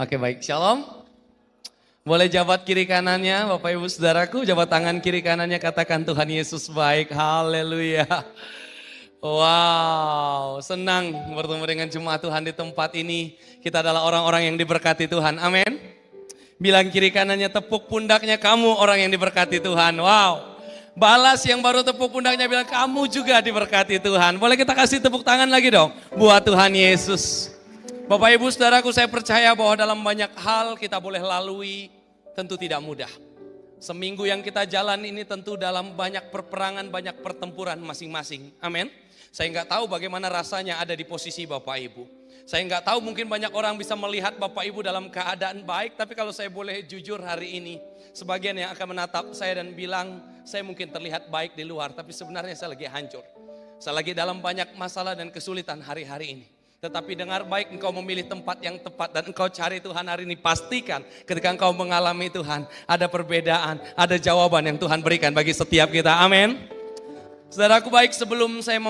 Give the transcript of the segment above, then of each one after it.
Oke baik, shalom. Boleh jabat kiri kanannya Bapak Ibu Saudaraku, jabat tangan kiri kanannya katakan Tuhan Yesus baik, haleluya. Wow, senang bertemu dengan jemaat Tuhan di tempat ini. Kita adalah orang-orang yang diberkati Tuhan, amin. Bilang kiri kanannya tepuk pundaknya kamu orang yang diberkati Tuhan, wow. Balas yang baru tepuk pundaknya bilang kamu juga diberkati Tuhan. Boleh kita kasih tepuk tangan lagi dong buat Tuhan Yesus. Bapak Ibu Saudaraku, saya percaya bahwa dalam banyak hal kita boleh lalui, tentu tidak mudah. Seminggu yang kita jalan ini tentu dalam banyak perperangan, banyak pertempuran masing-masing. Amin. Saya nggak tahu bagaimana rasanya ada di posisi Bapak Ibu. Saya nggak tahu mungkin banyak orang bisa melihat Bapak Ibu dalam keadaan baik, tapi kalau saya boleh jujur hari ini, sebagian yang akan menatap saya dan bilang, saya mungkin terlihat baik di luar, tapi sebenarnya saya lagi hancur. Saya lagi dalam banyak masalah dan kesulitan hari-hari ini. Tetapi dengar baik, engkau memilih tempat yang tepat dan engkau cari Tuhan hari ini. Pastikan ketika engkau mengalami Tuhan, ada perbedaan, ada jawaban yang Tuhan berikan bagi setiap kita. Amin. Saudaraku baik, sebelum saya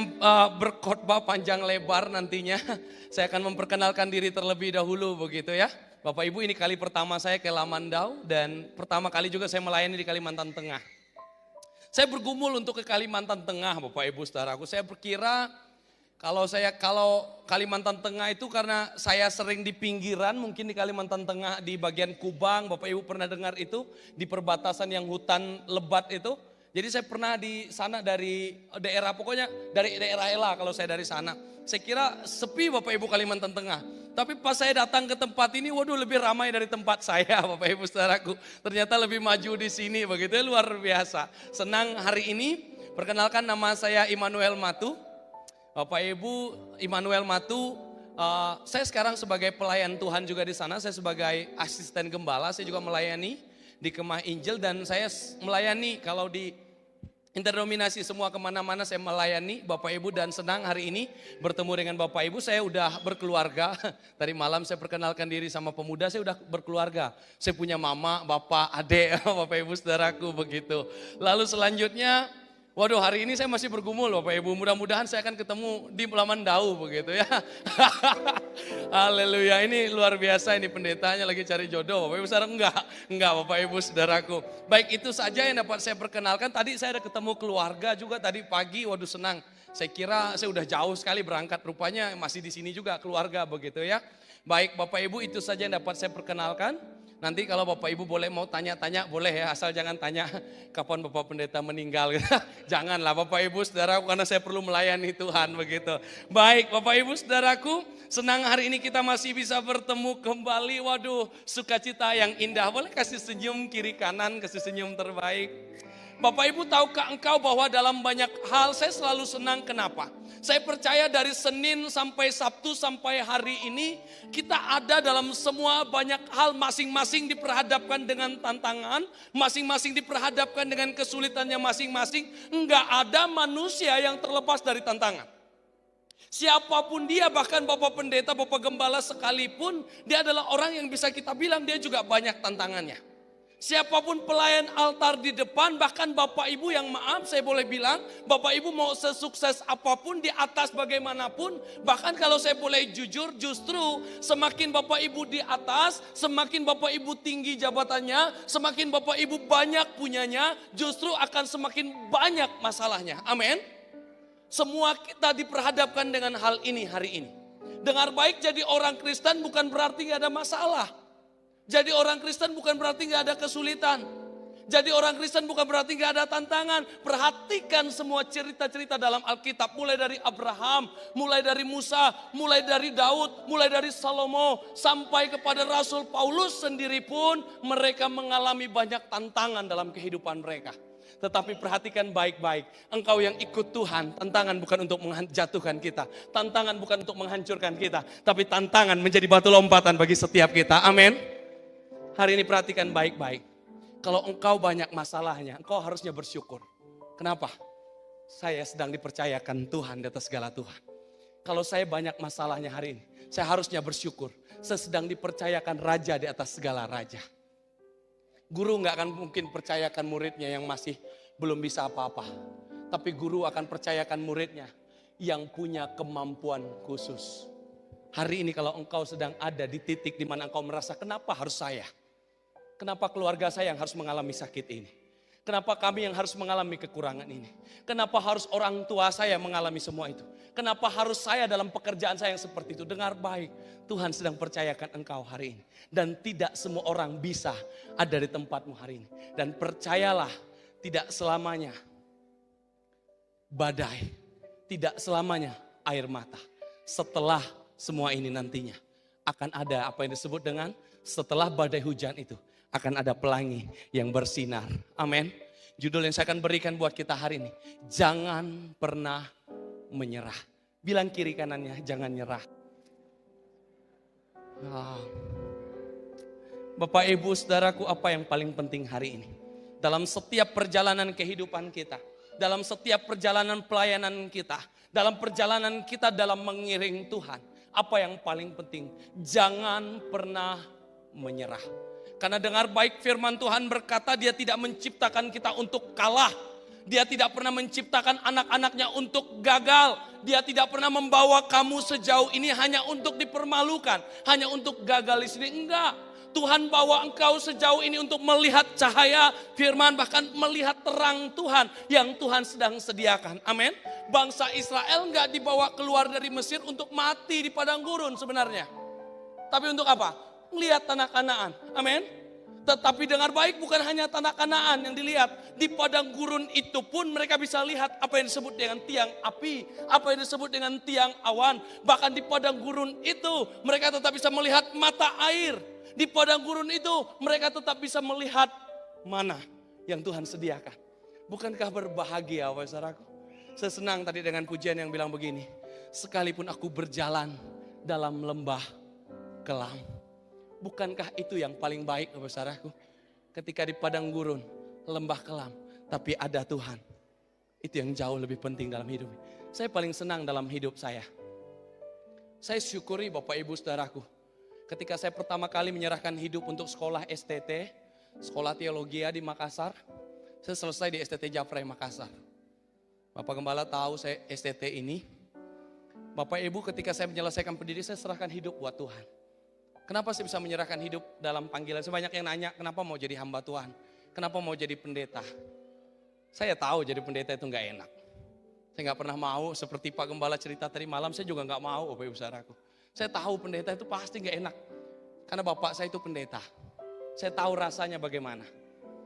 berkhotbah panjang lebar nantinya, saya akan memperkenalkan diri terlebih dahulu begitu ya. Bapak Ibu, ini kali pertama saya ke Lamandau dan pertama kali juga saya melayani di Kalimantan Tengah. Saya bergumul untuk ke Kalimantan Tengah Bapak Ibu Saudaraku. Saya berkira kalau Kalimantan Tengah itu karena saya sering di pinggiran, mungkin di Kalimantan Tengah di bagian Kubang, Bapak Ibu pernah dengar itu, di perbatasan yang hutan lebat itu. Jadi saya pernah di sana dari daerah, pokoknya dari daerah Ela kalau saya dari sana. Saya kira sepi Bapak Ibu Kalimantan Tengah. Tapi pas saya datang ke tempat ini, waduh lebih ramai dari tempat saya Bapak Ibu Saudaraku. Ternyata lebih maju di sini, begitu luar biasa. Senang hari ini, perkenalkan nama saya Immanuel Matu. Bapak Ibu, Immanuel Matu, saya sekarang sebagai pelayan Tuhan juga di sana, saya sebagai asisten gembala, saya juga melayani di Kemah Injil dan saya melayani kalau di interdenominasi semua kemana-mana saya melayani Bapak Ibu dan senang hari ini bertemu dengan Bapak Ibu. Saya udah berkeluarga, tadi malam saya perkenalkan diri sama pemuda, saya udah berkeluarga. Saya punya mama, bapak, adik, Bapak Ibu saudaraku begitu. Lalu selanjutnya, waduh hari ini saya masih bergumul Bapak Ibu, mudah-mudahan saya akan ketemu di Lamandau begitu ya. Haleluya, ini luar biasa, ini pendetanya lagi cari jodoh Bapak Ibu saudara, enggak Bapak Ibu saudaraku. Baik, itu saja yang dapat saya perkenalkan. Tadi saya ada ketemu keluarga juga tadi pagi, waduh senang. Saya kira saya udah jauh sekali berangkat, rupanya masih di sini juga keluarga begitu ya. Baik Bapak Ibu, itu saja yang dapat saya perkenalkan. Nanti kalau Bapak Ibu boleh mau tanya-tanya boleh ya, asal jangan tanya kapan Bapak Pendeta meninggal. Janganlah Bapak Ibu saudaraku, karena saya perlu melayani Tuhan begitu. Baik Bapak Ibu saudaraku, senang hari ini kita masih bisa bertemu kembali. Waduh, sukacita yang indah. Boleh kasih senyum kiri kanan, kasih senyum terbaik. Bapak Ibu, tahukah engkau bahwa dalam banyak hal saya selalu senang, kenapa? Saya percaya dari Senin sampai Sabtu sampai hari ini kita ada dalam semua banyak hal, masing-masing diperhadapkan dengan tantangan, masing-masing diperhadapkan dengan kesulitannya masing-masing. Enggak ada manusia yang terlepas dari tantangan. Siapapun dia, bahkan Bapak Pendeta, Bapak Gembala sekalipun, dia adalah orang yang bisa kita bilang dia juga banyak tantangannya. Siapapun pelayan altar di depan, bahkan Bapak Ibu yang maaf saya boleh bilang, Bapak Ibu mau sesukses apapun di atas bagaimanapun, bahkan kalau saya boleh jujur, justru semakin Bapak Ibu di atas, semakin Bapak Ibu tinggi jabatannya, semakin Bapak Ibu banyak punyanya, justru akan semakin banyak masalahnya. Amin. Semua kita diperhadapkan dengan hal ini hari ini. Dengar baik, jadi orang Kristen bukan berarti gak ada masalah. Jadi orang Kristen bukan berarti gak ada kesulitan. Jadi orang Kristen bukan berarti gak ada tantangan. Perhatikan semua cerita-cerita dalam Alkitab. Mulai dari Abraham, mulai dari Musa, mulai dari Daud, mulai dari Salomo. Sampai kepada Rasul Paulus sendiri pun mereka mengalami banyak tantangan dalam kehidupan mereka. Tetapi perhatikan baik-baik, engkau yang ikut Tuhan, tantangan bukan untuk menjatuhkan kita. Tantangan bukan untuk menghancurkan kita. Tapi tantangan menjadi batu lompatan bagi setiap kita. Amin. Hari ini perhatikan baik-baik. Kalau engkau banyak masalahnya, engkau harusnya bersyukur. Kenapa? Saya sedang dipercayakan Tuhan di atas segala Tuhan. Kalau saya banyak masalahnya hari ini, saya harusnya bersyukur. Saya sedang dipercayakan raja di atas segala raja. Guru gak akan mungkin percayakan muridnya yang masih belum bisa apa-apa. Tapi guru akan percayakan muridnya yang punya kemampuan khusus. Hari ini kalau engkau sedang ada di titik di mana engkau merasa, kenapa harus saya? Kenapa keluarga saya yang harus mengalami sakit ini? Kenapa kami yang harus mengalami kekurangan ini? Kenapa harus orang tua saya mengalami semua itu? Kenapa harus saya dalam pekerjaan saya yang seperti itu? Dengar baik, Tuhan sedang percayakan engkau hari ini. Dan tidak semua orang bisa ada di tempatmu hari ini. Dan percayalah, tidak selamanya badai, tidak selamanya air mata. Setelah semua ini nantinya akan ada apa yang disebut dengan setelah badai hujan itu akan ada pelangi yang bersinar. Amin. Judul yang saya akan berikan buat kita hari ini, jangan pernah menyerah. Bilang kiri kanannya, jangan nyerah. Bapak Ibu Saudaraku, apa yang paling penting hari ini? Dalam setiap perjalanan kehidupan kita, dalam setiap perjalanan pelayanan kita, dalam perjalanan kita dalam mengiring Tuhan, apa yang paling penting? Jangan pernah menyerah. Karena dengar baik, firman Tuhan berkata dia tidak menciptakan kita untuk kalah. Dia tidak pernah menciptakan anak-anaknya untuk gagal. Dia tidak pernah membawa kamu sejauh ini hanya untuk dipermalukan, hanya untuk gagal di sini. Enggak. Tuhan bawa engkau sejauh ini untuk melihat cahaya firman, bahkan melihat terang Tuhan yang Tuhan sedang sediakan. Amin. Bangsa Israel enggak dibawa keluar dari Mesir untuk mati di padang gurun sebenarnya. Tapi untuk apa? Lihat tanah Kanaan. Amin. Tetapi dengar baik, bukan hanya tanah Kanaan yang dilihat. Di padang gurun itu pun mereka bisa lihat apa yang disebut dengan tiang api, apa yang disebut dengan tiang awan. Bahkan di padang gurun itu mereka tetap bisa melihat mata air. Di padang gurun itu mereka tetap bisa melihat mana yang Tuhan sediakan. Bukankah berbahagia, wahai saudaraku? Saya senang tadi dengan pujian yang bilang begini, sekalipun aku berjalan dalam lembah kelam. Bukankah itu yang paling baik, wahai saudaraku? Ketika di padang gurun, lembah kelam, tapi ada Tuhan. Itu yang jauh lebih penting dalam hidup. Saya paling senang dalam hidup saya. Saya syukuri Bapak Ibu Saudaraku. Ketika saya pertama kali menyerahkan hidup untuk sekolah STT, sekolah teologi di Makassar, saya selesai di STT Japrai Makassar. Bapak Gembala tahu saya STT ini. Bapak Ibu, ketika saya menyelesaikan pendidikan, saya serahkan hidup buat Tuhan. Kenapa saya bisa menyerahkan hidup dalam panggilan? Sebanyak yang nanya, kenapa mau jadi hamba Tuhan? Kenapa mau jadi pendeta? Saya tahu jadi pendeta itu gak enak. Saya gak pernah mau, seperti Pak Gembala cerita tadi malam, saya juga gak mau, Bapak Ibu Saudaraku. Saya tahu pendeta itu pasti gak enak. Karena bapak saya itu pendeta. Saya tahu rasanya bagaimana.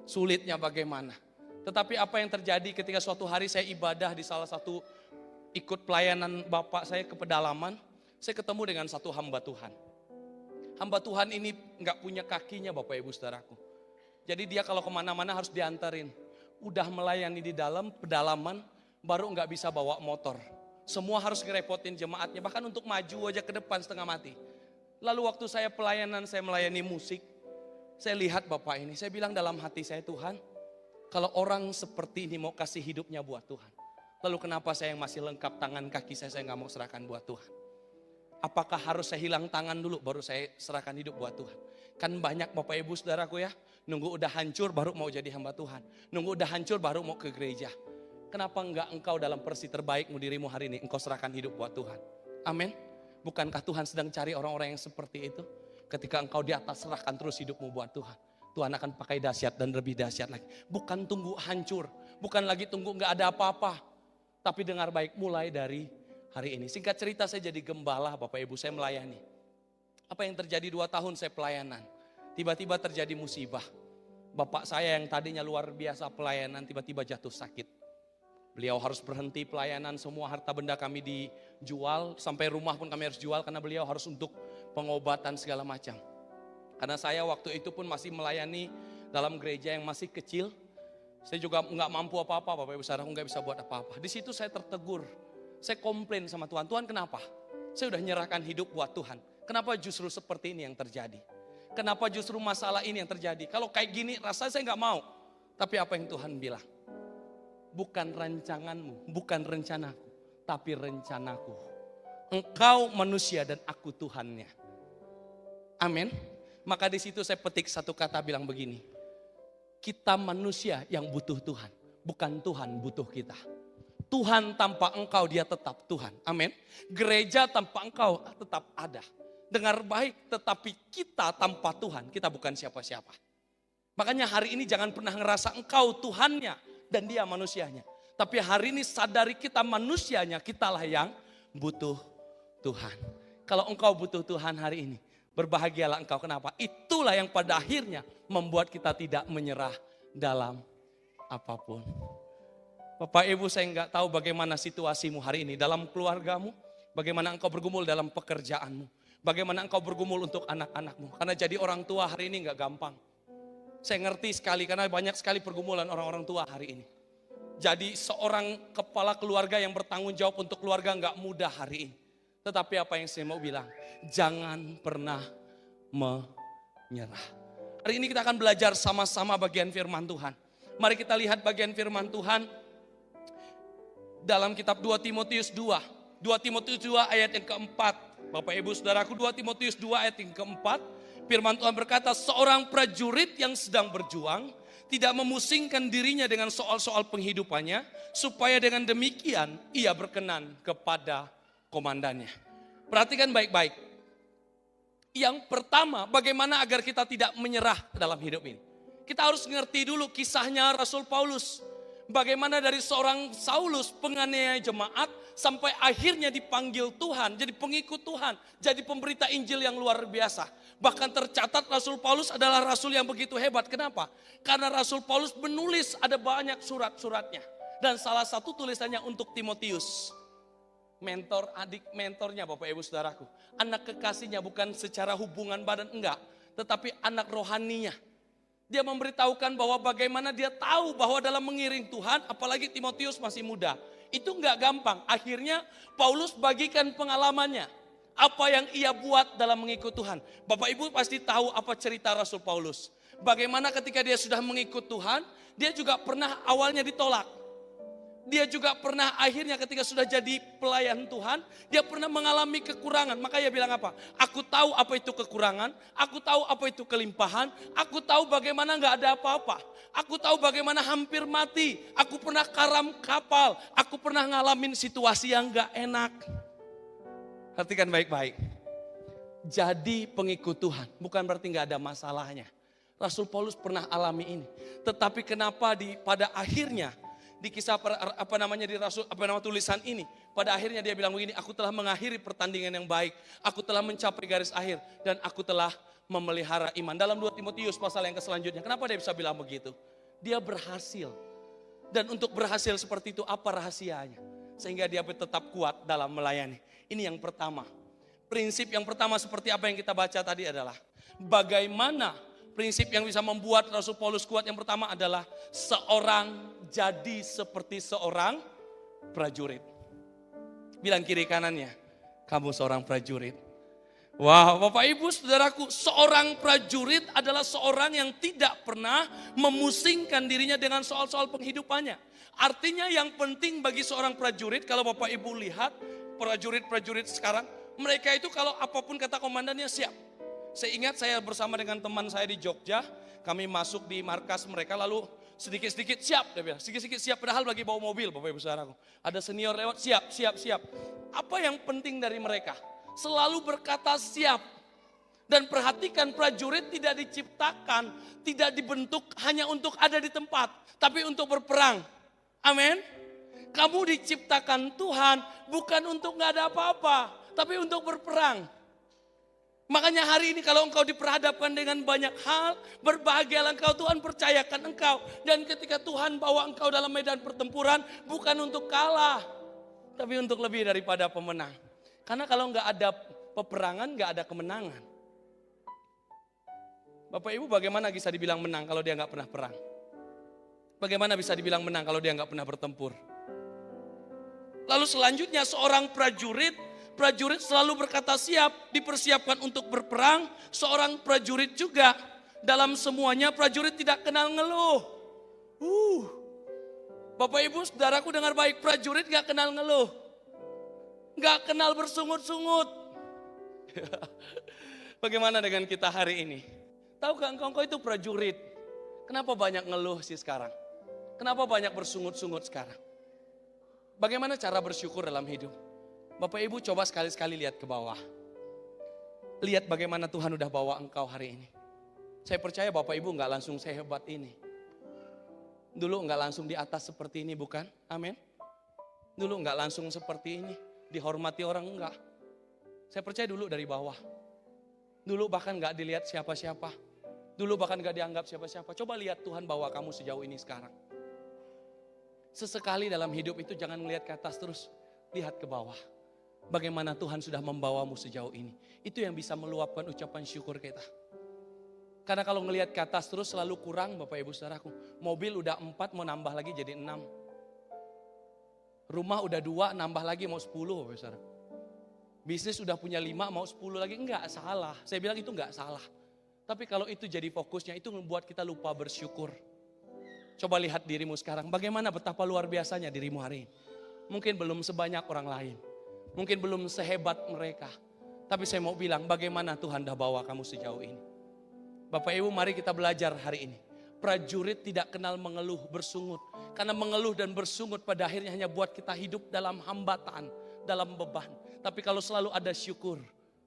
Sulitnya bagaimana. Tetapi apa yang terjadi ketika suatu hari saya ibadah di salah satu ikut pelayanan bapak saya ke pedalaman. Saya ketemu dengan satu hamba Tuhan. Hamba Tuhan ini gak punya kakinya Bapak Ibu Saudaraku. Jadi dia kalau kemana-mana harus diantarin. Udah melayani di dalam pedalaman baru gak bisa bawa motor. Semua harus ngerepotin jemaatnya, bahkan untuk maju aja ke depan setengah mati. Lalu waktu saya pelayanan, saya melayani musik, saya lihat bapak ini, saya bilang dalam hati saya, Tuhan, kalau orang seperti ini mau kasih hidupnya buat Tuhan, lalu kenapa saya yang masih lengkap tangan kaki saya gak mau serahkan buat Tuhan? Apakah harus saya hilang tangan dulu baru saya serahkan hidup buat Tuhan? Kan banyak Bapak Ibu Saudaraku ya, nunggu udah hancur baru mau jadi hamba Tuhan, nunggu udah hancur baru mau ke gereja. Kenapa enggak engkau dalam versi terbaikmu dirimu hari ini, engkau serahkan hidup buat Tuhan? Amin. Bukankah Tuhan sedang cari orang-orang yang seperti itu? Ketika engkau di atas, serahkan terus hidupmu buat Tuhan. Tuhan akan pakai dahsyat dan lebih dahsyat lagi. Bukan tunggu hancur, bukan lagi tunggu enggak ada apa-apa. Tapi dengar baik, mulai dari hari ini. Singkat cerita, saya jadi gembala, Bapak Ibu, saya melayani. Apa yang terjadi 2 tahun saya pelayanan? Tiba-tiba terjadi musibah. Bapak saya yang tadinya luar biasa pelayanan, tiba-tiba jatuh sakit. Beliau harus berhenti pelayanan, semua harta benda kami dijual, sampai rumah pun kami harus jual karena beliau harus untuk pengobatan segala macam. Karena saya waktu itu pun masih melayani dalam gereja yang masih kecil, saya juga nggak mampu apa-apa, Bapak Ibu Saudara, nggak bisa buat apa-apa. Di situ saya tertegur, saya komplain sama Tuhan, Tuhan kenapa? Saya udah nyerahkan hidup buat Tuhan, kenapa justru seperti ini yang terjadi? Kenapa justru masalah ini yang terjadi? Kalau kayak gini rasanya saya nggak mau. Tapi apa yang Tuhan bilang? Bukan rancanganmu, bukan rencanaku, tapi rencanaku. Engkau manusia dan aku Tuhannya. Amin. Maka di situ saya petik satu kata bilang begini. Kita manusia yang butuh Tuhan, bukan Tuhan butuh kita. Tuhan tanpa engkau dia tetap Tuhan. Amin. Gereja tanpa engkau tetap ada. Dengar baik, tetapi kita tanpa Tuhan, kita bukan siapa-siapa. Makanya hari ini jangan pernah ngerasa engkau Tuhannya dan dia manusianya. Tapi hari ini sadari kita manusianya, kitalah yang butuh Tuhan. Kalau engkau butuh Tuhan hari ini, berbahagialah engkau. Kenapa? Itulah yang pada akhirnya membuat kita tidak menyerah dalam apapun. Bapak Ibu, saya nggak tahu bagaimana situasimu hari ini dalam keluargamu, bagaimana engkau bergumul dalam pekerjaanmu, bagaimana engkau bergumul untuk anak-anakmu. Karena jadi orang tua hari ini nggak gampang. Saya ngerti sekali karena banyak sekali pergumulan orang-orang tua hari ini. Jadi seorang kepala keluarga yang bertanggung jawab untuk keluarga nggak mudah hari ini. Tetapi apa yang saya mau bilang, jangan pernah menyerah. Hari ini kita akan belajar sama-sama bagian firman Tuhan. Mari kita lihat bagian firman Tuhan dalam kitab 2 Timotius 2. 2 Timotius 2 ayat yang keempat. Bapak Ibu Saudaraku, 2 Timotius 2 ayat yang keempat. Firman Tuhan berkata, seorang prajurit yang sedang berjuang tidak memusingkan dirinya dengan soal-soal penghidupannya, supaya dengan demikian ia berkenan kepada komandannya. Perhatikan baik-baik. Yang pertama, bagaimana agar kita tidak menyerah dalam hidup ini. Kita harus ngerti dulu kisahnya Rasul Paulus. Bagaimana dari seorang Saulus penganiaya jemaat sampai akhirnya dipanggil Tuhan, jadi pengikut Tuhan, jadi pemberita Injil yang luar biasa. Bahkan tercatat Rasul Paulus adalah rasul yang begitu hebat. Kenapa? Karena Rasul Paulus menulis ada banyak surat-suratnya. Dan salah satu tulisannya untuk Timotius. Mentor, adik mentornya Bapak Ibu Saudaraku. Anak kekasihnya bukan secara hubungan badan, enggak. Tetapi anak rohaninya. Dia memberitahukan bahwa bagaimana dia tahu bahwa dalam mengiring Tuhan, apalagi Timotius masih muda. Itu enggak gampang. Akhirnya Paulus bagikan pengalamannya. Apa yang ia buat dalam mengikut Tuhan. Bapak Ibu pasti tahu apa cerita Rasul Paulus. Bagaimana ketika dia sudah mengikut Tuhan, dia juga pernah awalnya ditolak. Dia juga pernah akhirnya ketika sudah jadi pelayan Tuhan, dia pernah mengalami kekurangan. Maka dia bilang apa? Aku tahu apa itu kekurangan, aku tahu apa itu kelimpahan, aku tahu bagaimana gak ada apa-apa. Aku tahu bagaimana hampir mati, aku pernah karam kapal, aku pernah ngalamin situasi yang gak enak. Perhatikan baik-baik. Jadi pengikut Tuhan, bukan berarti gak ada masalahnya. Rasul Paulus pernah alami ini. Tetapi kenapa pada akhirnya di kisah tulisan ini, pada akhirnya dia bilang begini, aku telah mengakhiri pertandingan yang baik, aku telah mencapai garis akhir, dan aku telah memelihara iman. Dalam 2 Timotius pasal yang selanjutnya, kenapa dia bisa bilang begitu? Dia berhasil. Dan untuk berhasil seperti itu apa rahasianya? Sehingga dia tetap kuat dalam melayani. Ini yang pertama. Prinsip yang pertama seperti apa yang kita baca tadi adalah, bagaimana prinsip yang bisa membuat Rasul Paulus kuat. Yang pertama adalah seorang jadi seperti seorang prajurit. Bilang kiri kanannya, kamu seorang prajurit. Wah, Bapak Ibu Saudaraku, seorang prajurit adalah seorang yang tidak pernah memusingkan dirinya dengan soal-soal penghidupannya. Artinya yang penting bagi seorang prajurit, kalau Bapak Ibu lihat prajurit-prajurit sekarang, mereka itu kalau apapun kata komandannya siap. Saya ingat saya bersama dengan teman saya di Jogja, kami masuk di markas mereka lalu sedikit-sedikit siap, dia bilang, sedikit-sedikit siap, padahal lagi bawa mobil Bapak Ibu Saudaraku. Ada senior lewat, siap. Apa yang penting dari mereka? Selalu berkata siap. Dan perhatikan, prajurit tidak diciptakan, tidak dibentuk hanya untuk ada di tempat, tapi untuk berperang. Amin. Kamu diciptakan Tuhan bukan untuk gak ada apa-apa, tapi untuk berperang. Makanya hari ini kalau engkau diperhadapkan dengan banyak hal, berbahagialah engkau, Tuhan percayakan engkau. Dan ketika Tuhan bawa engkau dalam medan pertempuran, bukan untuk kalah, tapi untuk lebih daripada pemenang. Karena kalau nggak ada peperangan, nggak ada kemenangan. Bapak Ibu, bagaimana bisa dibilang menang kalau dia nggak pernah perang? Bagaimana bisa dibilang menang kalau dia nggak pernah bertempur? Lalu selanjutnya seorang prajurit selalu berkata siap, dipersiapkan untuk berperang. Seorang prajurit juga dalam semuanya prajurit tidak kenal ngeluh. Bapak Ibu Saudaraku dengar baik, prajurit gak kenal ngeluh. Gak kenal bersungut-sungut. Bagaimana dengan kita hari ini? Tahukah engkau itu prajurit? Kenapa banyak ngeluh sih sekarang? Kenapa banyak bersungut-sungut sekarang? Bagaimana cara bersyukur dalam hidup? Bapak Ibu coba sekali-sekali lihat ke bawah. Lihat bagaimana Tuhan udah bawa engkau hari ini. Saya percaya Bapak Ibu gak langsung sehebat ini. Dulu gak langsung di atas seperti ini, bukan? Amin. Dulu gak langsung seperti ini. Dihormati orang, enggak. Saya percaya dulu dari bawah. Dulu bahkan gak dilihat siapa-siapa. Dulu bahkan gak dianggap siapa-siapa. Coba lihat Tuhan bawa kamu sejauh ini sekarang. Sesekali dalam hidup itu jangan melihat ke atas terus. Lihat ke bawah. Bagaimana Tuhan sudah membawamu sejauh ini. Itu yang bisa meluapkan ucapan syukur kita. Karena kalau ngelihat ke atas terus selalu kurang Bapak Ibu Saudaraku. Mobil udah 4 mau nambah lagi jadi 6. Rumah udah 2 nambah lagi mau 10 Bapak Ibu Saudara. Bisnis udah punya 5 mau 10 lagi. Enggak salah. Saya bilang itu enggak salah. Tapi kalau itu jadi fokusnya itu membuat kita lupa bersyukur. Coba lihat dirimu sekarang. Bagaimana betapa luar biasanya dirimu hari ini. Mungkin belum sebanyak orang lain. Mungkin belum sehebat mereka. Tapi saya mau bilang bagaimana Tuhan dah bawa kamu sejauh ini. Bapak Ibu mari kita belajar hari ini. Prajurit tidak kenal mengeluh bersungut. Karena mengeluh dan bersungut pada akhirnya hanya buat kita hidup dalam hambatan. Dalam beban. Tapi kalau selalu ada syukur.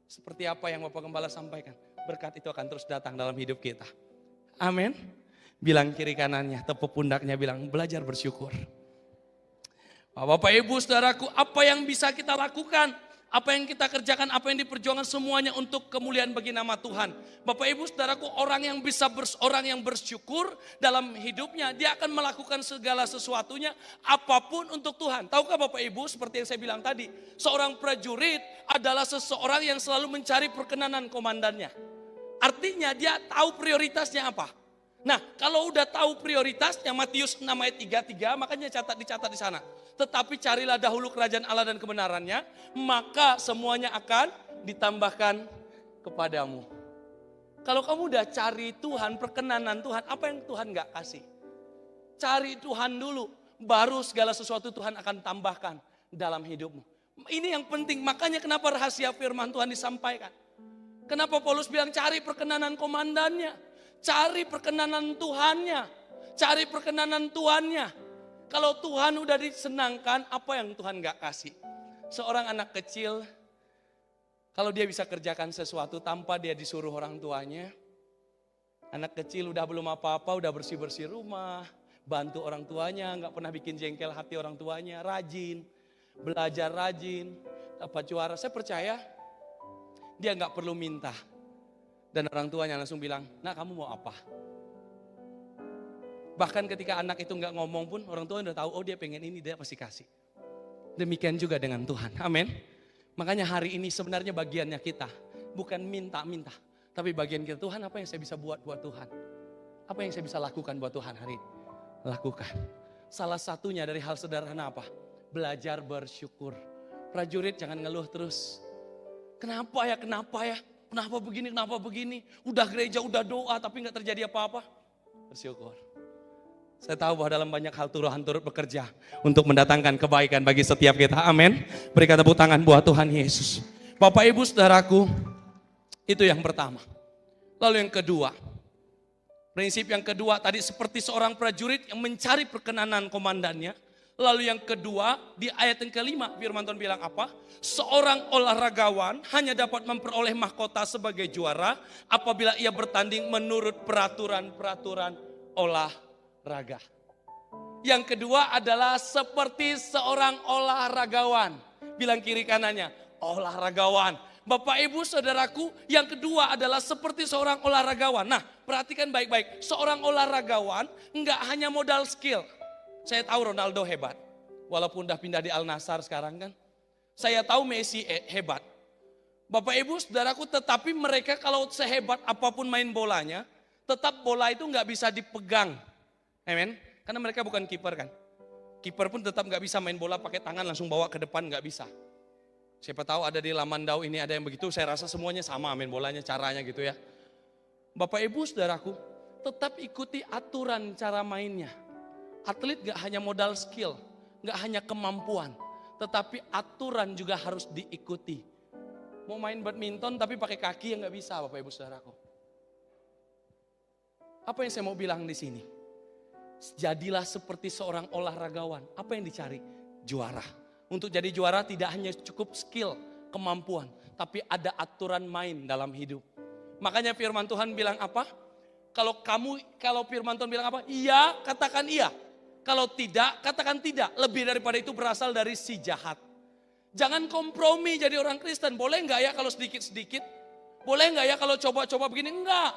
Seperti apa yang Bapak Gembala sampaikan. Berkat itu akan terus datang dalam hidup kita. Amin. Bilang kiri kanannya, tepuk pundaknya bilang belajar bersyukur. Bapak Ibu Saudaraku, apa yang bisa kita lakukan? Apa yang kita kerjakan, apa yang diperjuangkan semuanya untuk kemuliaan bagi nama Tuhan. Bapak Ibu Saudaraku, orang yang bersyukur dalam hidupnya, dia akan melakukan segala sesuatunya apapun untuk Tuhan. Tahukah Bapak Ibu, seperti yang saya bilang tadi, seorang prajurit adalah seseorang yang selalu mencari perkenanan komandannya. Artinya dia tahu prioritasnya apa. Nah, kalau udah tahu prioritasnya, Matius 6 ayat 33, makanya dicatat di sana. Tetapi carilah dahulu kerajaan Allah dan kebenarannya, maka semuanya akan ditambahkan kepadamu. Kalau kamu udah cari Tuhan, perkenanan Tuhan, apa yang Tuhan gak kasih? Cari Tuhan dulu, baru segala sesuatu Tuhan akan tambahkan dalam hidupmu. Ini yang penting, makanya kenapa rahasia firman Tuhan disampaikan. Kenapa Paulus bilang cari perkenanan komandannya. Cari perkenanan Tuhannya. Cari perkenanan Tuhannya. Kalau Tuhan udah disenangkan, apa yang Tuhan gak kasih? Seorang anak kecil, kalau dia bisa kerjakan sesuatu tanpa dia disuruh orang tuanya. Anak kecil udah belum apa-apa, udah bersih-bersih rumah. Bantu orang tuanya, gak pernah bikin jengkel hati orang tuanya. Rajin, belajar rajin, dapat juara. Saya percaya dia gak perlu minta. Dan orang tuanya langsung bilang, nah kamu mau apa? Bahkan ketika anak itu gak ngomong pun, orang tua udah tahu, oh dia pengen ini, dia pasti kasih. Demikian juga dengan Tuhan, amin. Makanya hari ini sebenarnya bagiannya kita, bukan minta-minta. Tapi bagian kita, Tuhan apa yang saya bisa buat Tuhan? Apa yang saya bisa lakukan buat Tuhan hari ini? Lakukan. Salah satunya dari hal sederhana apa? Belajar bersyukur. Prajurit jangan ngeluh terus. Kenapa ya? Kenapa begini? Udah gereja, udah doa tapi gak terjadi apa-apa. Bersyukur. Saya tahu bahwa dalam banyak hal Tuhan turut bekerja untuk mendatangkan kebaikan bagi setiap kita. Amin. Berikan tepuk tangan buat Tuhan Yesus. Bapak Ibu Saudaraku, itu yang pertama. Lalu yang kedua. Prinsip yang kedua tadi seperti seorang prajurit yang mencari perkenanan komandannya. Lalu yang kedua di ayat yang kelima firman Tuhan bilang apa? Seorang olahragawan hanya dapat memperoleh mahkota sebagai juara apabila ia bertanding menurut peraturan-peraturan olahraga. Yang kedua adalah seperti seorang olahragawan. Bilang kiri kanannya, olahragawan. Bapak Ibu Saudaraku, yang kedua adalah seperti seorang olahragawan. Nah, perhatikan baik-baik. Seorang olahragawan enggak hanya modal skill. Saya tahu Ronaldo hebat, walaupun udah pindah di Al Nassr sekarang kan. Saya tahu Messi hebat. Bapak Ibu Saudaraku, tetapi mereka kalau sehebat apapun main bolanya, tetap bola itu nggak bisa dipegang. Amen. Karena mereka bukan kiper kan. Kiper pun tetap nggak bisa main bola pakai tangan langsung bawa ke depan, nggak bisa. Siapa tahu ada di Lamandau ini ada yang begitu, saya rasa semuanya sama main bolanya, caranya gitu ya. Bapak Ibu Saudaraku, tetap ikuti aturan cara mainnya. Atlet gak hanya modal skill, gak hanya kemampuan, tetapi aturan juga harus diikuti. Mau main badminton tapi pakai kaki yang gak bisa Bapak Ibu Saudaraku. Apa yang saya mau bilang di sini? Jadilah seperti seorang olahragawan. Apa yang dicari? juara. Untuk jadi juara tidak hanya cukup skill, kemampuan, tapi ada aturan main dalam hidup. Makanya firman Tuhan bilang apa? Kalau firman Tuhan bilang apa? Iya, katakan iya. Kalau tidak, katakan tidak. Lebih daripada itu berasal dari si jahat. Jangan kompromi jadi orang Kristen. Boleh nggak ya kalau sedikit-sedikit? Boleh nggak ya kalau coba-coba begini? Enggak.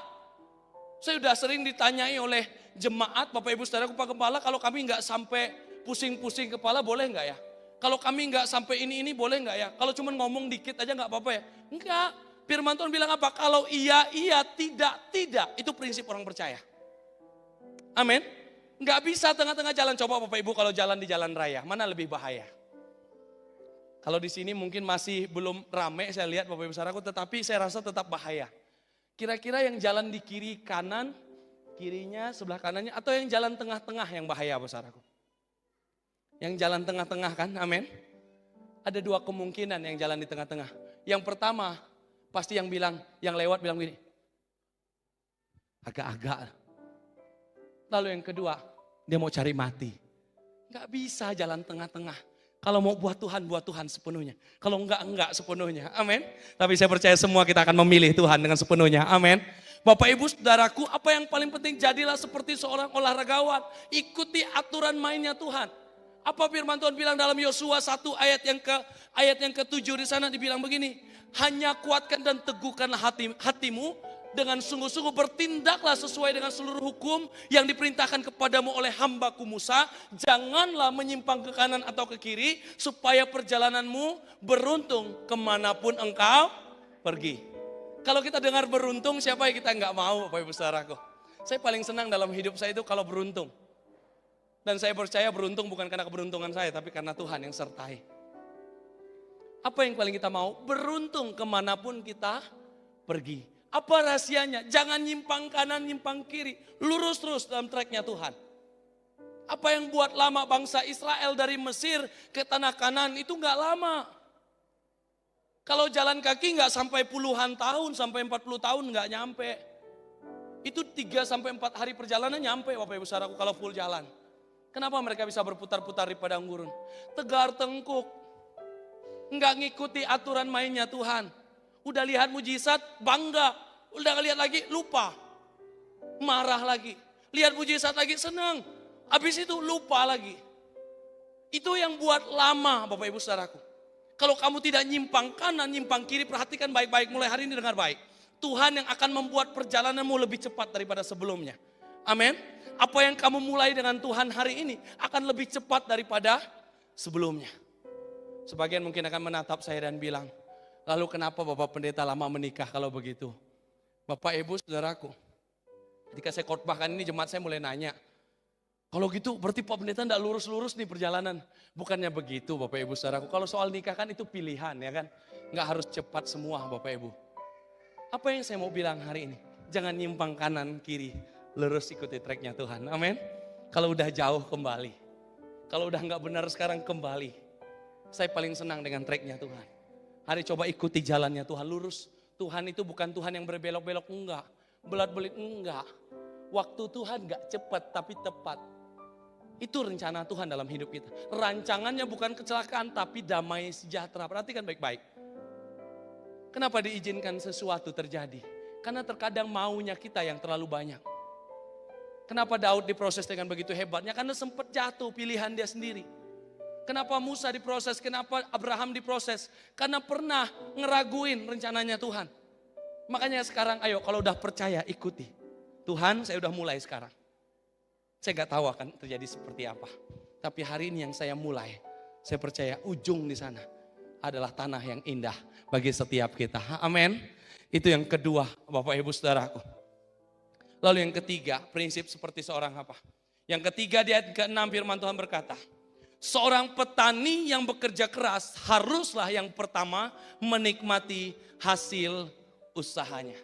Saya sudah sering ditanyai oleh jemaat, Bapak Ibu Saudara, Pak Gembala, kalau kami nggak sampai pusing-pusing kepala, boleh nggak ya? Kalau kami nggak sampai ini boleh nggak ya? Kalau cuma ngomong dikit aja nggak apa-apa ya? Enggak. Firman Tuhan bilang apa? Kalau iya, iya, tidak, tidak. Itu prinsip orang percaya. Amin. Nggak bisa tengah-tengah jalan. Coba Bapak Ibu kalau jalan di jalan raya, mana lebih bahaya? Kalau di sini mungkin masih belum rame saya lihat Bapak Ibu Saudaraku, tetapi saya rasa tetap bahaya. Kira-kira yang jalan di kiri kanan, kirinya sebelah kanannya, atau yang jalan tengah-tengah yang bahaya Bapak Saudaraku? Yang jalan tengah-tengah kan, amin. Ada dua kemungkinan yang jalan di tengah-tengah. Yang pertama, pasti yang lewat bilang gini, agak-agak. Lalu yang kedua, dia mau cari mati. Gak bisa jalan tengah-tengah. Kalau mau buat Tuhan sepenuhnya. Kalau enggak sepenuhnya, amin. Tapi saya percaya semua kita akan memilih Tuhan dengan sepenuhnya, amin. Bapak Ibu Saudaraku, apa yang paling penting, jadilah seperti seorang olahragawan. Ikuti aturan mainnya Tuhan. Apa firman Tuhan bilang dalam Yosua 1 ayat yang ke-7 di sana dibilang begini. Hanya kuatkan dan teguhkanlah hatimu dengan sungguh-sungguh bertindaklah sesuai dengan seluruh hukum yang diperintahkan kepadamu oleh hambaku Musa. Janganlah menyimpang ke kanan atau ke kiri supaya perjalananmu beruntung kemanapun engkau pergi. Kalau kita dengar beruntung, siapa yang kita enggak mau Bapak Ibu Saudaraku? Saya paling senang dalam hidup saya itu kalau beruntung. Dan saya percaya beruntung bukan karena keberuntungan saya, tapi karena Tuhan yang sertai. Apa yang paling kita mau? Beruntung kemanapun kita pergi. Apa rahasianya? Jangan nyimpang kanan, nyimpang kiri. Lurus terus dalam tracknya Tuhan. Apa yang buat lama bangsa Israel dari Mesir ke tanah Kanan itu gak lama. Kalau jalan kaki gak sampai puluhan tahun, sampai 40 tahun gak nyampe. Itu 3-4 hari perjalanan nyampe Bapak Ibu Saudaraku kalau full jalan. Kenapa mereka bisa berputar-putar di padang gurun? Tegar tengkuk. Enggak ngikuti aturan mainnya Tuhan. Udah lihat mujizat, bangga. Udah lihat lagi, lupa. Marah lagi. Lihat mujizat lagi, senang. Habis itu lupa lagi. Itu yang buat lama Bapak Ibu Saudaraku. Kalau kamu tidak nyimpang kanan, nyimpang kiri, perhatikan baik-baik. Mulai hari ini dengar baik. Tuhan yang akan membuat perjalananmu lebih cepat daripada sebelumnya. Amin. Apa yang kamu mulai dengan Tuhan hari ini akan lebih cepat daripada sebelumnya. Sebagian mungkin akan menatap saya dan bilang, lalu kenapa Bapak Pendeta lama menikah kalau begitu? Bapak Ibu Saudaraku, ketika saya khotbahkan ini jemaat saya mulai nanya, kalau gitu berarti Pak Pendeta tidak lurus-lurus nih perjalanan. Bukannya begitu Bapak Ibu Saudaraku, kalau soal nikah kan itu pilihan ya kan. Nggak harus cepat semua Bapak Ibu. Apa yang saya mau bilang hari ini? Jangan nyimpang kanan kiri. Lurus ikuti tracknya Tuhan, amin. Kalau udah jauh kembali, kalau udah nggak benar sekarang kembali. Saya paling senang dengan tracknya Tuhan. Hari coba ikuti jalannya Tuhan, lurus. Tuhan itu bukan Tuhan yang berbelok-belok, enggak. Belat-belit, enggak. Waktu Tuhan nggak cepat tapi tepat. Itu rencana Tuhan dalam hidup kita. Rancangannya bukan kecelakaan tapi damai sejahtera. Perhatikan baik-baik. Kenapa diizinkan sesuatu terjadi? Karena terkadang maunya kita yang terlalu banyak. Kenapa Daud diproses dengan begitu hebatnya? Karena sempat jatuh pilihan dia sendiri. Kenapa Musa diproses? Kenapa Abraham diproses? Karena pernah ngeraguin rencananya Tuhan. Makanya sekarang ayo kalau udah percaya ikuti. Tuhan saya udah mulai sekarang. Saya gak tahu akan terjadi seperti apa. Tapi hari ini yang saya mulai. Saya percaya ujung di sana adalah tanah yang indah bagi setiap kita. Amin. Itu yang kedua Bapak Ibu Saudaraku. Lalu yang ketiga, prinsip seperti seorang apa? Yang ketiga di ayat ke-6 firman Tuhan berkata, seorang petani yang bekerja keras haruslah yang pertama menikmati hasil usahanya.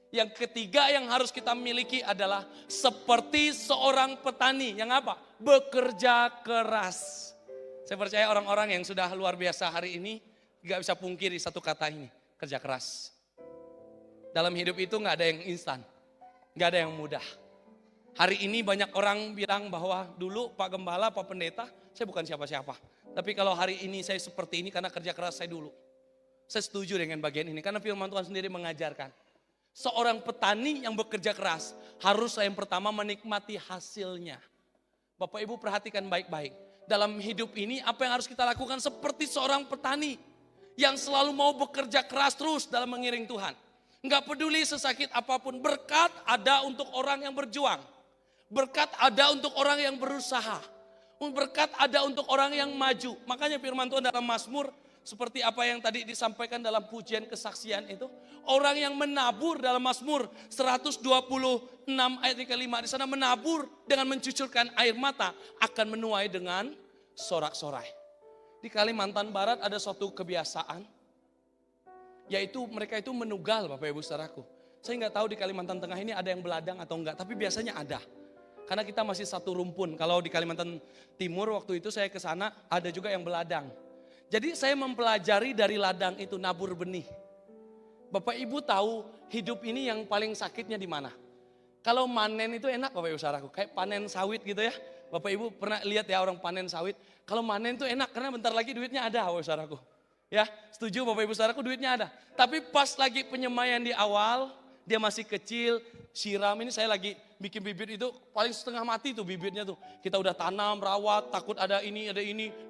Yang ketiga yang harus kita miliki adalah seperti seorang petani yang apa? Bekerja keras. Saya percaya orang-orang yang sudah luar biasa hari ini gak bisa pungkiri satu kata ini, kerja keras. Dalam hidup itu gak ada yang instan. Gak ada yang mudah. Hari ini banyak orang bilang bahwa dulu Pak Gembala, Pak Pendeta, saya bukan siapa-siapa. Tapi kalau hari ini saya seperti ini karena kerja keras saya dulu. Saya setuju dengan bagian ini karena firman Tuhan sendiri mengajarkan. Seorang petani yang bekerja keras harus yang pertama menikmati hasilnya. Bapak Ibu perhatikan baik-baik. Dalam hidup ini apa yang harus kita lakukan seperti seorang petani. Yang selalu mau bekerja keras terus dalam mengiring Tuhan. Enggak peduli sesakit apapun, berkat ada untuk orang yang berjuang. Berkat ada untuk orang yang berusaha. Berkat ada untuk orang yang maju. Makanya firman Tuhan dalam Mazmur, seperti apa yang tadi disampaikan dalam pujian kesaksian itu. Orang yang menabur dalam Mazmur 126 ayat yang kelima. Di sana menabur dengan mencucurkan air mata akan menuai dengan sorak-sorai. Di Kalimantan Barat ada suatu kebiasaan, yaitu mereka itu menugal Bapak Ibu Saudaraku. Saya nggak tahu di Kalimantan Tengah ini ada yang beladang atau enggak, tapi biasanya ada. Karena kita masih satu rumpun. Kalau di Kalimantan Timur waktu itu saya ke sana ada juga yang beladang. Jadi saya mempelajari dari ladang itu nabur benih. Bapak Ibu tahu hidup ini yang paling sakitnya di mana? Kalau manen itu enak Bapak Ibu Saudaraku, kayak panen sawit gitu ya. Bapak Ibu pernah lihat ya orang panen sawit. Kalau manen itu enak karena bentar lagi duitnya ada Bapak Ibu Saudaraku. Ya, setuju Bapak Ibu Saudaraku, duitnya ada. Tapi pas lagi penyemaian di awal, dia masih kecil, siram, ini saya lagi bikin bibit itu paling setengah mati tuh bibitnya tuh. Kita udah tanam, rawat, takut ada ini,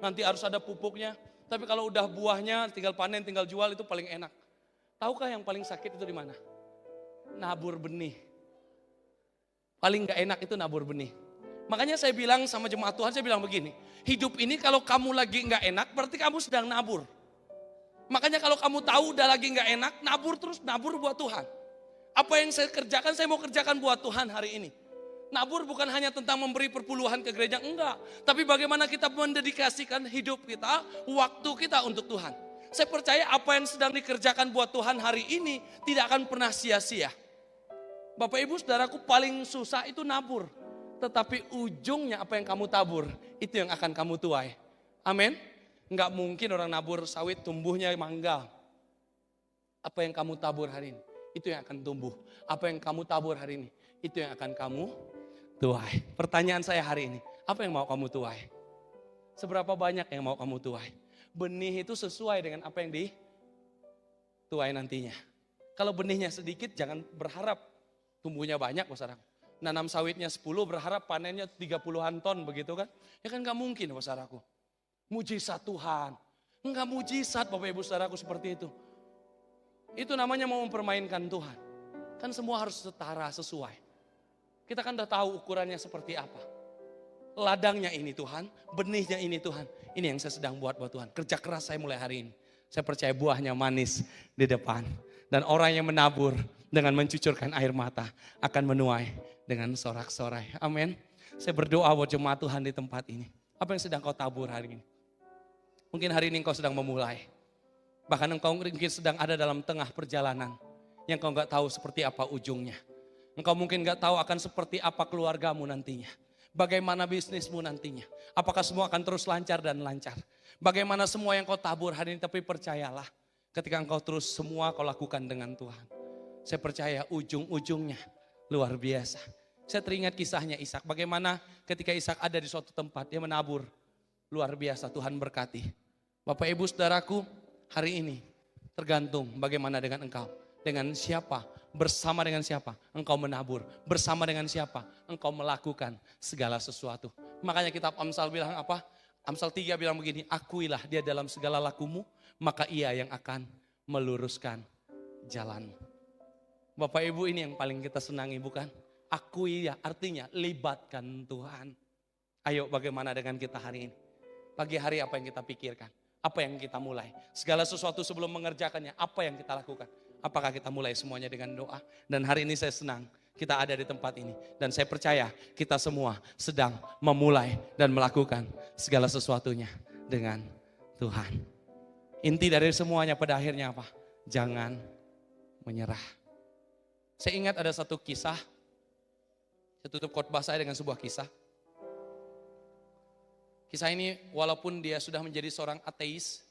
nanti harus ada pupuknya. Tapi kalau udah buahnya tinggal panen, tinggal jual itu paling enak. Tahukah yang paling sakit itu di mana? Nabur benih. Paling gak enak itu nabur benih. Makanya saya bilang sama jemaat Tuhan, saya bilang begini, hidup ini kalau kamu lagi gak enak berarti kamu sedang nabur. Makanya kalau kamu tahu udah lagi gak enak, nabur terus, nabur buat Tuhan. Apa yang saya kerjakan, saya mau kerjakan buat Tuhan hari ini. Nabur bukan hanya tentang memberi perpuluhan ke gereja, enggak. Tapi bagaimana kita mendedikasikan hidup kita, waktu kita untuk Tuhan. Saya percaya apa yang sedang dikerjakan buat Tuhan hari ini tidak akan pernah sia-sia. Bapak Ibu Saudaraku, paling susah itu nabur. Tetapi ujungnya apa yang kamu tabur, itu yang akan kamu tuai. Amin. Enggak mungkin orang nabur sawit tumbuhnya mangga. Apa yang kamu tabur hari ini, itu yang akan tumbuh. Apa yang kamu tabur hari ini, itu yang akan kamu tuai. Pertanyaan saya hari ini, apa yang mau kamu tuai? Seberapa banyak yang mau kamu tuai? Benih itu sesuai dengan apa yang dituai nantinya. Kalau benihnya sedikit, jangan berharap tumbuhnya banyak, saudara. Nanam sawitnya 10, berharap panennya 30-an ton begitu kan. Ya kan gak mungkin saudaraku. Mujizat Tuhan. Enggak mujizat Bapak Ibu Saudaraku seperti itu. Itu namanya mau mempermainkan Tuhan. Kan semua harus setara, sesuai. Kita kan udah tahu ukurannya seperti apa. Ladangnya ini Tuhan, benihnya ini Tuhan. Ini yang saya sedang buat Tuhan. Kerja keras saya mulai hari ini. Saya percaya buahnya manis di depan. Dan orang yang menabur dengan mencucurkan air mata akan menuai dengan sorak-sorai. Amin. Saya berdoa buat jemaat Tuhan di tempat ini. Apa yang sedang kau tabur hari ini? Mungkin hari ini engkau sedang memulai. Bahkan engkau mungkin sedang ada dalam tengah perjalanan. Yang kau gak tahu seperti apa ujungnya. Engkau mungkin gak tahu akan seperti apa keluargamu nantinya. Bagaimana bisnismu nantinya. Apakah semua akan terus lancar dan lancar. Bagaimana semua yang kau tabur hari ini, tapi percayalah. Ketika engkau terus semua kau lakukan dengan Tuhan. Saya percaya ujung-ujungnya luar biasa. Saya teringat kisahnya Ishak. Bagaimana ketika Ishak ada di suatu tempat, dia menabur. Luar biasa, Tuhan berkati. Bapak Ibu Saudaraku, hari ini tergantung bagaimana dengan engkau. Dengan siapa, bersama dengan siapa engkau menabur. Bersama dengan siapa engkau melakukan segala sesuatu. Makanya kitab Amsal bilang apa? Amsal 3 bilang begini, akuilah dia dalam segala lakumu, maka ia yang akan meluruskan jalanmu. Bapak Ibu, ini yang paling kita senangi bukan? Akui ya, artinya libatkan Tuhan. Ayo bagaimana dengan kita hari ini? Pagi hari apa yang kita pikirkan? Apa yang kita mulai? Segala sesuatu sebelum mengerjakannya, apa yang kita lakukan? Apakah kita mulai semuanya dengan doa? Dan hari ini saya senang kita ada di tempat ini. Dan saya percaya kita semua sedang memulai dan melakukan segala sesuatunya dengan Tuhan. Inti dari semuanya pada akhirnya apa? Jangan menyerah. Saya ingat ada satu kisah. Saya tutup khotbah saya dengan sebuah kisah. Kisah ini walaupun dia sudah menjadi seorang ateis,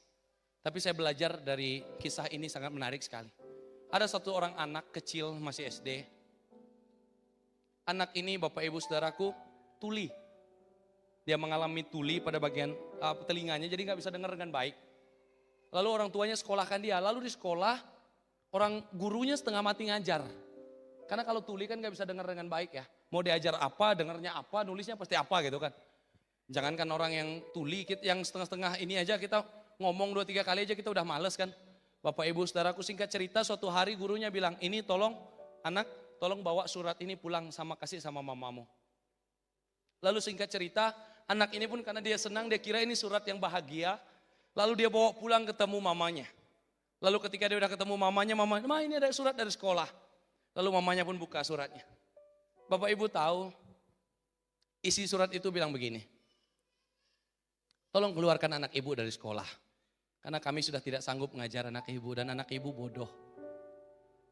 tapi saya belajar dari kisah ini sangat menarik sekali. Ada satu orang anak kecil masih SD. Anak ini Bapak Ibu Saudaraku tuli. Dia mengalami tuli pada bagian telinganya jadi nggak bisa dengar dengan baik. Lalu orang tuanya sekolahkan dia, lalu di sekolah orang gurunya setengah mati ngajar. Karena kalau tuli kan nggak bisa dengar dengan baik ya. Mau diajar apa, dengarnya apa, nulisnya pasti apa gitu kan. Jangankan orang yang tuli, yang setengah-setengah ini aja kita ngomong 2-3 kali aja kita udah males kan. Bapak Ibu Saudaraku, singkat cerita suatu hari gurunya bilang, ini tolong anak, tolong bawa surat ini pulang kasih sama mamamu. Lalu singkat cerita, anak ini pun karena dia senang, dia kira ini surat yang bahagia. Lalu dia bawa pulang ketemu mamanya. Lalu ketika dia udah ketemu mamanya, Ma ini ada surat dari sekolah. Lalu mamanya pun buka suratnya. Bapak Ibu tahu, isi surat itu bilang begini. Tolong keluarkan anak ibu dari sekolah. Karena kami sudah tidak sanggup mengajar anak ibu dan anak ibu bodoh.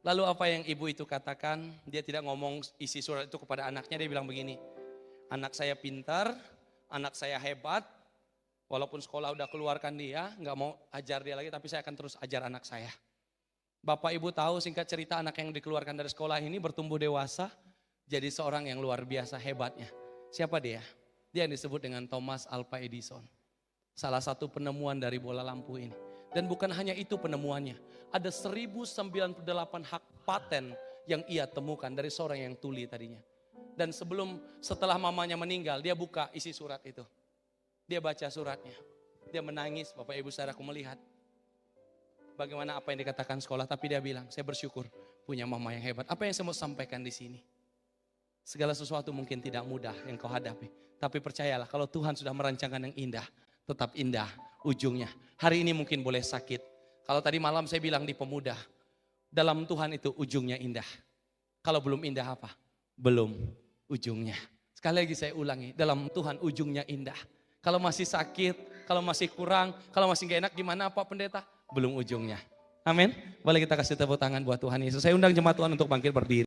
Lalu apa yang ibu itu katakan, dia tidak ngomong isi surat itu kepada anaknya, dia bilang begini. Anak saya pintar, anak saya hebat, walaupun sekolah udah keluarkan dia, nggak mau ajar dia lagi, tapi saya akan terus ajar anak saya. Bapak Ibu tahu singkat cerita anak yang dikeluarkan dari sekolah ini bertumbuh dewasa, jadi seorang yang luar biasa hebatnya. Siapa dia? Dia yang disebut dengan Thomas Alva Edison. Salah satu penemuan dari bola lampu ini. Dan bukan hanya itu penemuannya, ada 1098 hak paten yang ia temukan dari seorang yang tuli tadinya. Dan setelah mamanya meninggal, dia buka isi surat itu. Dia baca suratnya, dia menangis, Bapak Ibu Saudaraku melihat bagaimana apa yang dikatakan sekolah, tapi dia bilang, saya bersyukur punya mama yang hebat. Apa yang saya mau sampaikan di sini? Segala sesuatu mungkin tidak mudah yang kau hadapi, tapi percayalah kalau Tuhan sudah merancangkan yang indah, tetap indah ujungnya. Hari ini mungkin boleh sakit. Kalau tadi malam saya bilang di pemuda, dalam Tuhan itu ujungnya indah. Kalau belum indah apa? Belum ujungnya. Sekali lagi saya ulangi, dalam Tuhan ujungnya indah. Kalau masih sakit, kalau masih kurang, kalau masih gak enak gimana Pak Pendeta? Belum ujungnya. Amin. Boleh kita kasih tepuk tangan buat Tuhan Yesus. Saya undang jemaat Tuhan untuk bangkit berdiri.